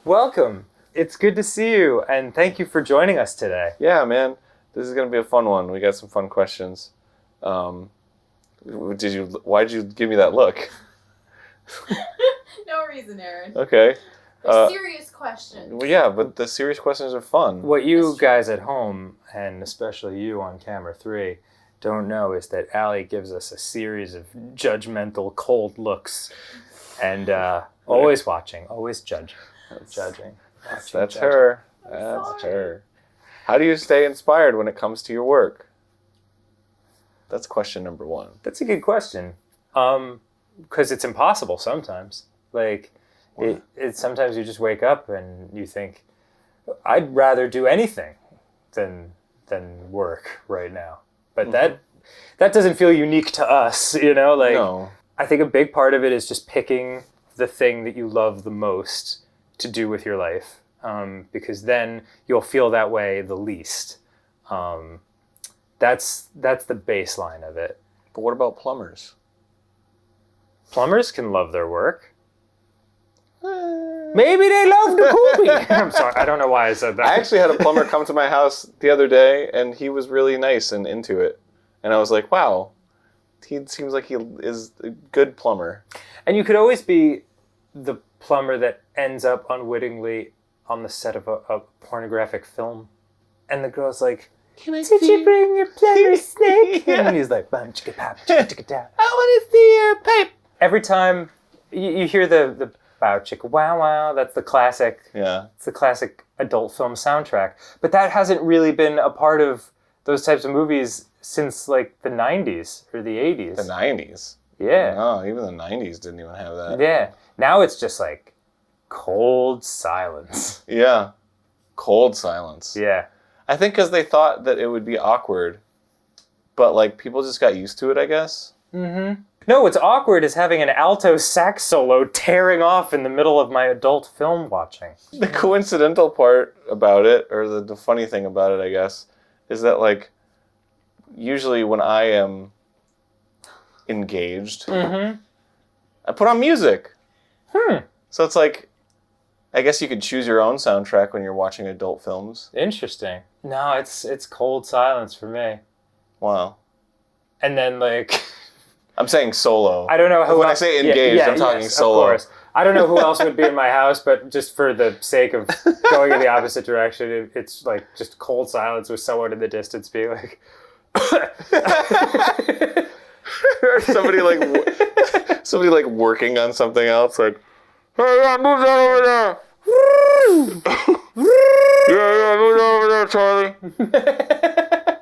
Welcome. It's good to see you, and thank you for joining us today. Yeah, man. This is going to be a fun one. We got some fun questions. Why'd you give me that look? No reason, Aaron. Okay. They're serious questions. Well, yeah, but the serious questions are fun. What you guys at home, and especially you on camera 3, don't know is that Allie gives us a series of judgmental, cold looks, and always watching, always judging. Judging. That's her. That's her. How do you stay inspired when it comes to your work? That's question number 1. That's a good question. Because it's impossible sometimes. Sometimes you just wake up and you think, I'd rather do anything than work right now. But that doesn't feel unique to us, No. I think a big part of it is just picking the thing that you love the most to do with your life, because then you'll feel that way the least. That's the baseline of it. But what about plumbers? Plumbers can love their work. Maybe they love the poopy. I'm sorry, I don't know why I said that. I actually had a plumber come to my house the other day, and he was really nice and into it. And I was like, wow, he seems like he is a good plumber. And you could always be the plumber that ends up unwittingly on the set of a pornographic film. And the girl's like, did you bring your plumber snake? Yeah. And he's like, bum chicka pop chicka chicka da. I want to see your pipe. Every time you hear the bow chicka wow wow, that's the classic. Yeah. It's the classic adult film soundtrack. But that hasn't really been a part of those types of movies since like the 90s or the 80s. The 90s. Yeah. No, even the 90s didn't even have that. Yeah. Now it's just like cold silence. Yeah. Cold silence. Yeah. I think because they thought that it would be awkward, but like people just got used to it, I guess. Mm-hmm. No, what's awkward is having an alto sax solo tearing off in the middle of my adult film watching. The coincidental part about it, or the funny thing about it, I guess, is that like usually when I am engaged, I put on music. So it's like, I guess you could choose your own soundtrack when you're watching adult films. Interesting. No, it's cold silence for me. Wow. And then like I'm saying solo. I don't know who when else, I say engaged, I'm talking solo. Of course. I don't know who else would be in my house, but just for the sake of going in the opposite direction, it's like just cold silence with someone in the distance being like or somebody like working on something else, like, hey, yeah, move that over there. yeah, move that over there, Charlie.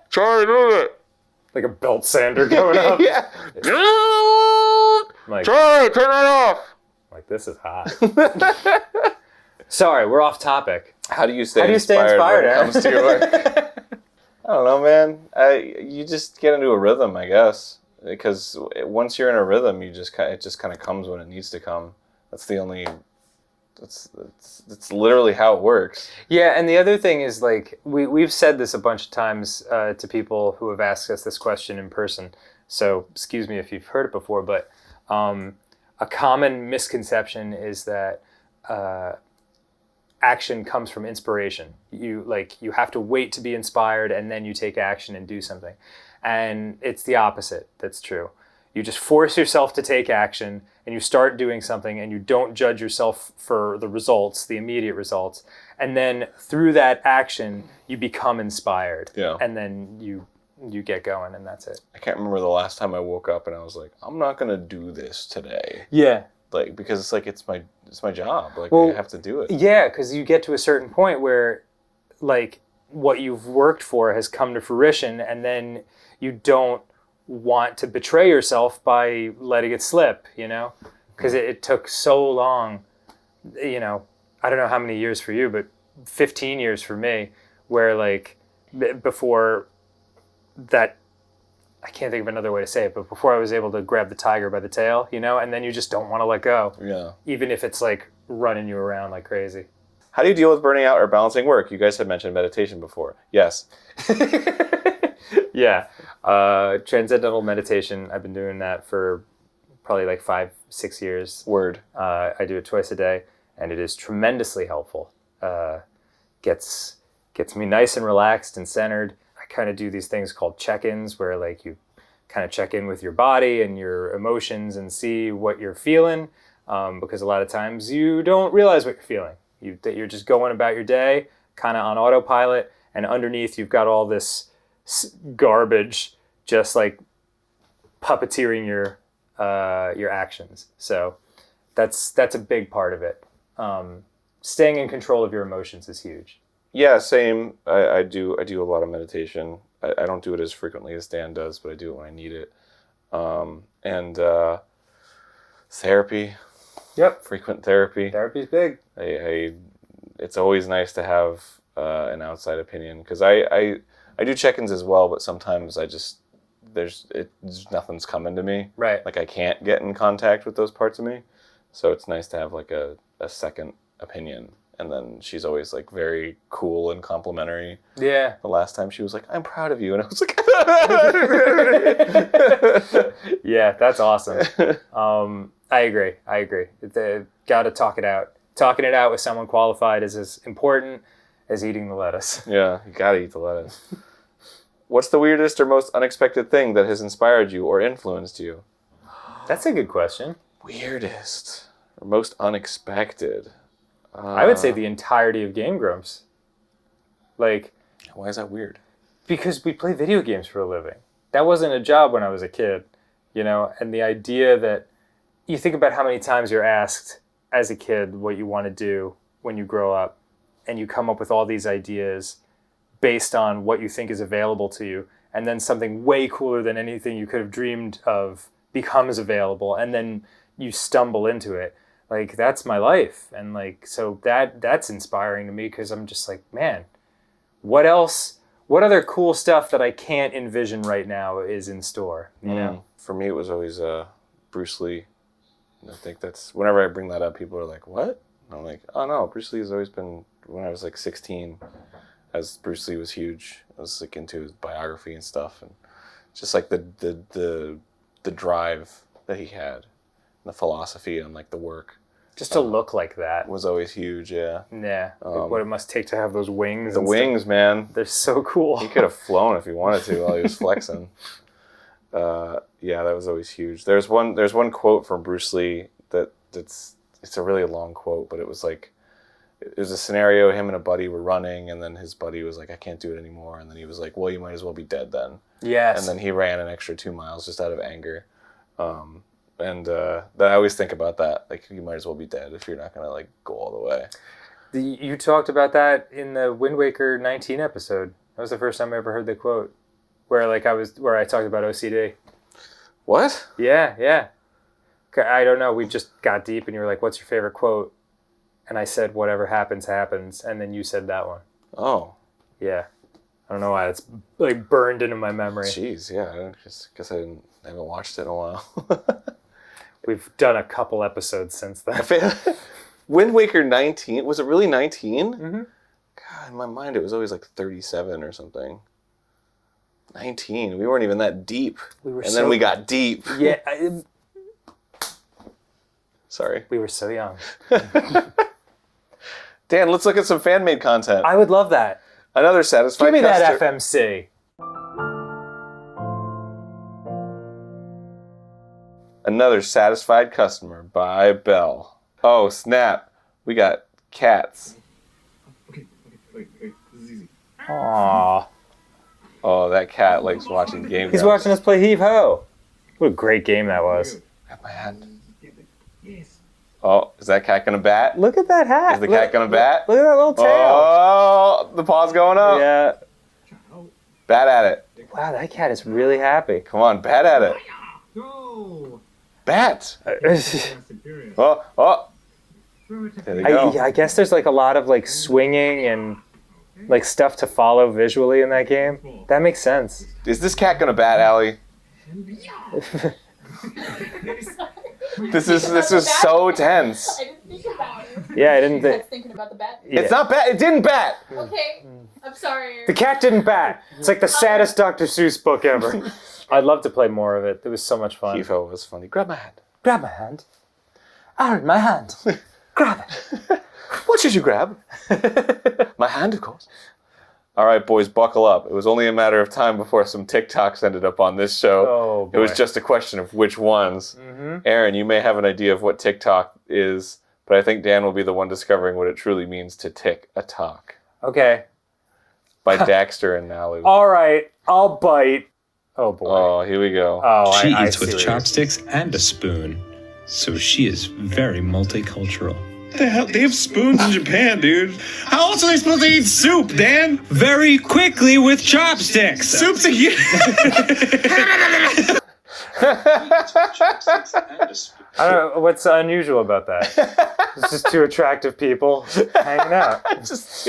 Charlie, move it. like a belt sander going up. Yeah. Like, Charlie, turn it off. Like, this is hot. Sorry, we're off topic. How do you stay inspired when it comes to your work? I don't know, man. You just get into a rhythm, I guess. Because once you're in a rhythm, it just kind of comes when it needs to come. That's literally how it works. Yeah, and the other thing is, like, we've said this a bunch of times to people who have asked us this question in person. So excuse me if you've heard it before, but a common misconception is that action comes from inspiration. You have to wait to be inspired and then you take action and do something. And it's the opposite that's true. You just force yourself to take action and you start doing something and you don't judge yourself for the results, the immediate results. And then through that action, you become inspired. Yeah. And then you get going and that's it. I can't remember the last time I woke up and I was like, I'm not going to do this today. Yeah. Like, because it's like, it's my job. Like, Well, I have to do it. Yeah, because you get to a certain point where, like, what you've worked for has come to fruition and then you don't want to betray yourself by letting it slip, because it took so long, I don't know how many years for you, but 15 years for me, where like before that, I can't think of another way to say it, but before I was able to grab the tiger by the tail, and then you just don't want to let go. Yeah. Even if it's like running you around like crazy. How do you deal with burning out or balancing work? You guys had mentioned meditation before. Yes. Yeah. Transcendental Meditation. I've been doing that for probably like 5-6 years. Word. I do it twice a day. and it is tremendously helpful. Gets me nice and relaxed and centered. I kind of do these things called check-ins where like you kind of check in with your body and your emotions and see what you're feeling, because a lot of times you don't realize what you're feeling. You're just going about your day kind of on autopilot, and underneath you've got all this garbage just like puppeteering your actions. So that's a big part of it. Staying in control of your emotions is huge. Yeah, same. I do a lot of meditation. I don't do it as frequently as Dan does, but I do it when I need it. And therapy. Yep. Frequent therapy. Therapy's big. It's always nice to have an outside opinion, because I do check-ins as well, but sometimes there's nothing's coming to me. Right. Like I can't get in contact with those parts of me. So it's nice to have like a second opinion. And then she's always like very cool and complimentary. Yeah. The last time she was like, "I'm proud of you," and I was like, yeah, that's awesome. I agree. Got to talk it out. Talking it out with someone qualified is as important as eating the lettuce. Yeah, you gotta eat the lettuce. What's the weirdest or most unexpected thing that has inspired you or influenced you? That's a good question. Weirdest or most unexpected? I would say the entirety of Game Grumps. Like, why is that weird? Because we play video games for a living. That wasn't a job when I was a kid, and the idea that you think about how many times you're asked as a kid what you want to do when you grow up, and you come up with all these ideas based on what you think is available to you, and then something way cooler than anything you could have dreamed of becomes available, and then you stumble into it. Like, that's my life. And like, so that's inspiring to me, because I'm just like, man, what other cool stuff that I can't envision right now is in store, you know? For me, it was always Bruce Lee. I think that's, whenever I bring that up, people are like, what? And I'm like, oh no, Bruce Lee has always been, when I was like 16, as Bruce Lee was huge, I was like into his biography and stuff, and just like the drive that he had, the philosophy and like the work. Just to look like that was always huge, yeah. Yeah, like what it must take to have those wings. The wings, man. They're so cool. He could have flown if he wanted to while he was flexing. Yeah, that was always huge. There's one quote from Bruce Lee it's a really long quote, but it was like, it was a scenario, him and a buddy were running, and then his buddy was like, "I can't do it anymore," and then he was like, "Well, you might as well be dead then." Yes. And then he ran an extra 2 miles just out of anger. And I always think about that. Like, you might as well be dead if you're not going to, like, go all the way. You talked about that in the Wind Waker 19 episode. That was the first time I ever heard the quote where I talked about OCD. What? Yeah. I don't know. We just got deep, and you were like, "What's your favorite quote?" And I said, "Whatever happens, happens." And then you said that one. Oh. Yeah. I don't know why it's like burned into my memory. Jeez, yeah. I guess I haven't watched it in a while. We've done a couple episodes since then. Wind Waker 19? Was it really 19? Mm-hmm. God, in my mind it was always like 37 or something. 19. We weren't even that deep. Then we got deep. Yeah. Sorry. We were so young. Dan, let's look at some fan-made content. I would love that. Another satisfied Give me customer. that FMC. Another satisfied customer by Belle. Oh, snap. We got cats. Okay, wait. This is easy. Aww. Oh, that cat likes watching Game He's Grumps. watching us play Heave Ho. What a great game that was. Got my hand. Yes. Oh, is that cat gonna bat? Look at that hat. Is the cat gonna bat? Look at that little tail. Oh, the paw's going up. Yeah. Bat at it. Wow, that cat is really happy. Come on, bat at it. Go. Bat. Fast and Furious. Oh. There they go. I guess there's like a lot of like swinging and like stuff to follow visually in that game. That makes sense. Is this cat gonna bat, Allie? This is so tense. I didn't think about it. Yeah, I didn't I think. was thinking about the bat. Yeah. It's not bat. It didn't bat. Okay, I'm sorry. The cat didn't bat. It's like the saddest Dr. Seuss book ever. I'd love to play more of it. It was so much fun. Kifo was funny. Grab my hand. Grab my hand. Aaron, my hand. Grab it. What should you grab? My hand, of course. All right, boys, buckle up. It was only a matter of time before some TikToks ended up on this show. Oh, boy. It was just a question of which ones. Aaron, you may have an idea of what TikTok is, but I think Dan will be the one discovering what it truly means to tick a talk. Okay. By Daxter and Nalu. All right. I'll bite. Oh, boy. Oh, here we go. Oh, She I eats with see what chopsticks and a spoon, so she is very multicultural. What the hell? They have spoons in Japan, dude. How else are they supposed to eat soup, Dan? Very quickly with chopsticks. Soup's a I don't know what's unusual about that. It's just two attractive people hanging out. Just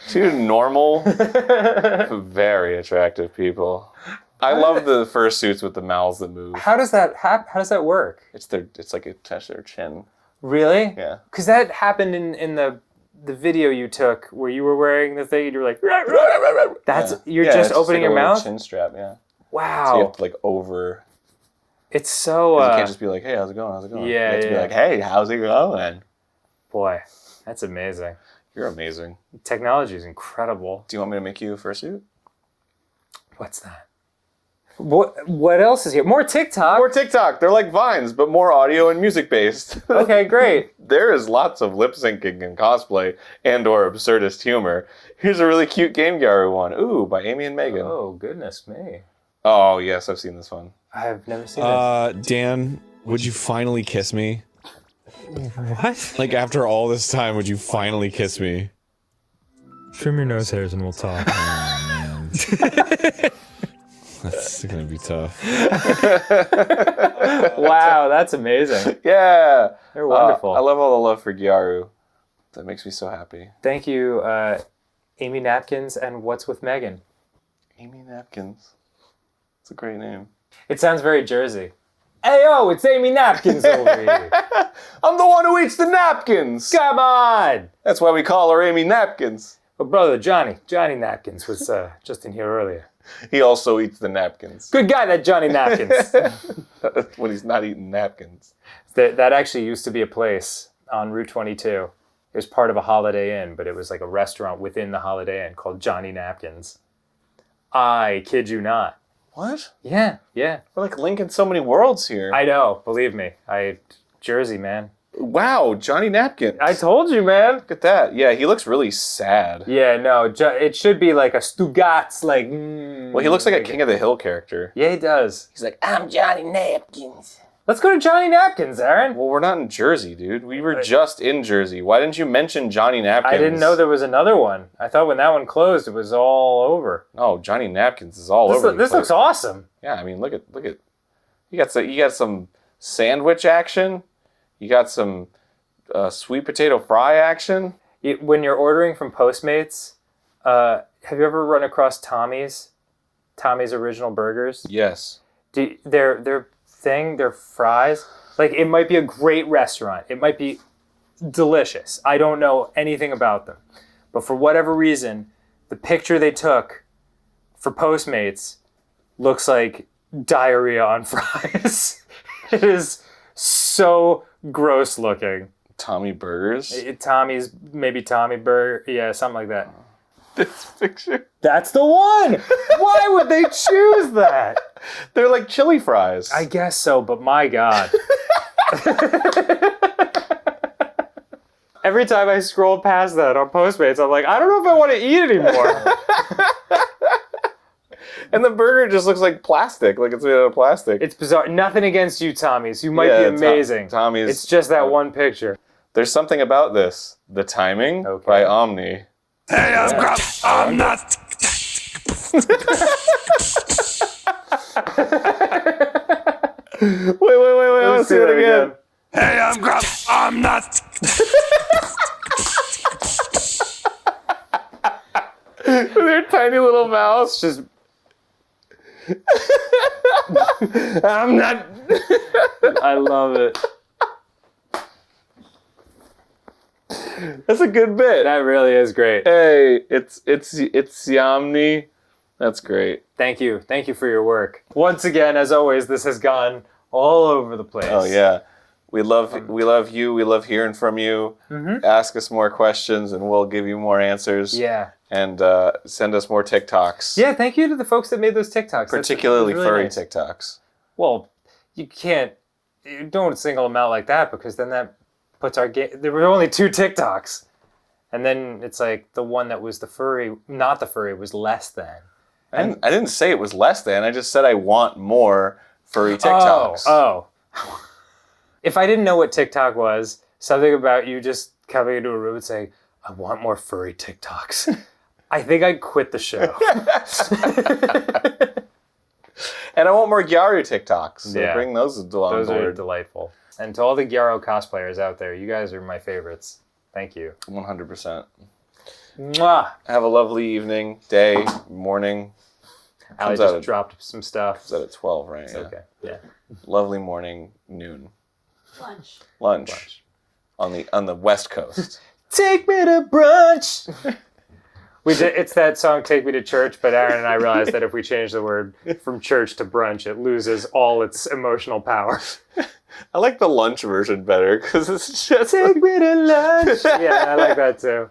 two normal, very attractive people. I love the fursuits with the mouths that move. How does that work? It's like attached to their chin. Really? Yeah. Because that happened in the video you took where you were wearing the thing and you were like, you're just it's opening like your a little mouth? chin strap, yeah. Wow. So you have to like over. It's so. You can't just be like, hey, how's it going? How's it going? Yeah, You have to be yeah. like, hey, how's it going? Boy, that's amazing. You're amazing. Technology is incredible. Do you want me to make you a fursuit? What's that? What else is here? More TikTok. More TikTok. They're like Vines, but more audio and music based. Okay, great. There is lots of lip syncing and cosplay and or absurdist humor. Here's a really cute Game Gyaru one. Ooh, by Amy and Megan. Oh, goodness me. Oh, yes, I've seen this one. I've never seen this. Dan, would you finally kiss me? What? Like, after all this time, would you finally kiss me? Trim your nose hairs and we'll talk. Oh, man. That's gonna be tough. Wow, that's amazing. Yeah. They're wonderful. I love all the love for Gyaru. That makes me so happy. Thank you, Amy Napkins and What's with Megan. Amy Napkins. It's a great name. It sounds very Jersey. Hey, yo, it's Amy Napkins over here. I'm the one who eats the napkins. Come on. That's why we call her Amy Napkins. Well, brother, Johnny Napkins was just in here earlier. He also eats the napkins. Good guy, that Johnny Napkins. When he's not eating napkins. That actually used to be a place on Route 22. It was part of a Holiday Inn, but it was like a restaurant within the Holiday Inn called Johnny Napkins. I kid you not. What? Yeah. We're like linking so many worlds here. I know, believe me. Jersey, man. Wow, Johnny Napkins. I told you, man. Look at that. Yeah, he looks really sad. Yeah, no, it should be like a Stugatz, like... Well, he looks like a King of the Hill character. Yeah, he does. He's like, I'm Johnny Napkins. Let's go to Johnny Napkins, Aaron. Well, we're not in Jersey, dude. We were just in Jersey. Why didn't you mention Johnny Napkins? I didn't know there was another one. I thought when that one closed, it was all over. No, Johnny Napkins is all over the This place. looks awesome. Yeah, I mean, look at. You got some sandwich action. You got some sweet potato fry action. When you're ordering from Postmates, have you ever run across Tommy's Original Burgers? Yes. Their fries, like, it might be a great restaurant. It might be delicious. I don't know anything about them. But for whatever reason, the picture they took for Postmates looks like diarrhea on fries. It is so gross looking. Tommy Burgers. Maybe Tommy Burger. Yeah, something like that. This picture. That's the one! Why would they choose that? They're like chili fries. I guess so, but my God. Every time I scroll past that on Postmates, I'm like, I don't know if I want to eat anymore. And the burger just looks like plastic, like it's made out of plastic. It's bizarre. Nothing against you, Tommy's. You might be amazing. Tommy's. It's just that one picture. There's something about this. The timing Okay. by Omni. Hey, I'm Grump. I'm not. Wait, let's do it again. Hey, I'm Grump. I'm not. With their tiny little mouths, just. I'm not. I love it. That's a good bit. That really is great. Hey, it's Yamni. That's great. Thank you. Thank you for your work. Once again, as always, this has gone all over the place. Oh yeah, We love you. We love hearing from you. Ask us more questions, and we'll give you more answers. Yeah. And send us more TikToks. Yeah, thank you to the folks that made those TikToks. Particularly That's really furry nice. TikToks. Well, you don't single them out like that, because then that puts our game. There were only 2 TikToks. And then it's like the one that was the furry, not the furry, was less than. I didn't say it was less than. I just said I want more furry TikToks. Oh. If I didn't know what TikTok was, something about you just coming into a room and saying, I want more furry TikToks. I think I'd quit the show. And I want more Gyaru TikToks. So Yeah. bring those on Those are board. delightful. And to all the Gyaro cosplayers out there, you guys are my favorites. Thank you. 100%. Mwah! Have a lovely evening, day, morning. Ali Comes out just at- dropped some stuff. Is that at 12, right? It's okay. Yeah. Lovely morning, noon. Lunch. Lunch. On the West Coast. Take me to brunch. It's that song "Take Me to Church," but Aaron and I realized that if we change the word from church to brunch, it loses all its emotional power. I like the lunch version better because it's just Take me to lunch. Yeah, I like that too.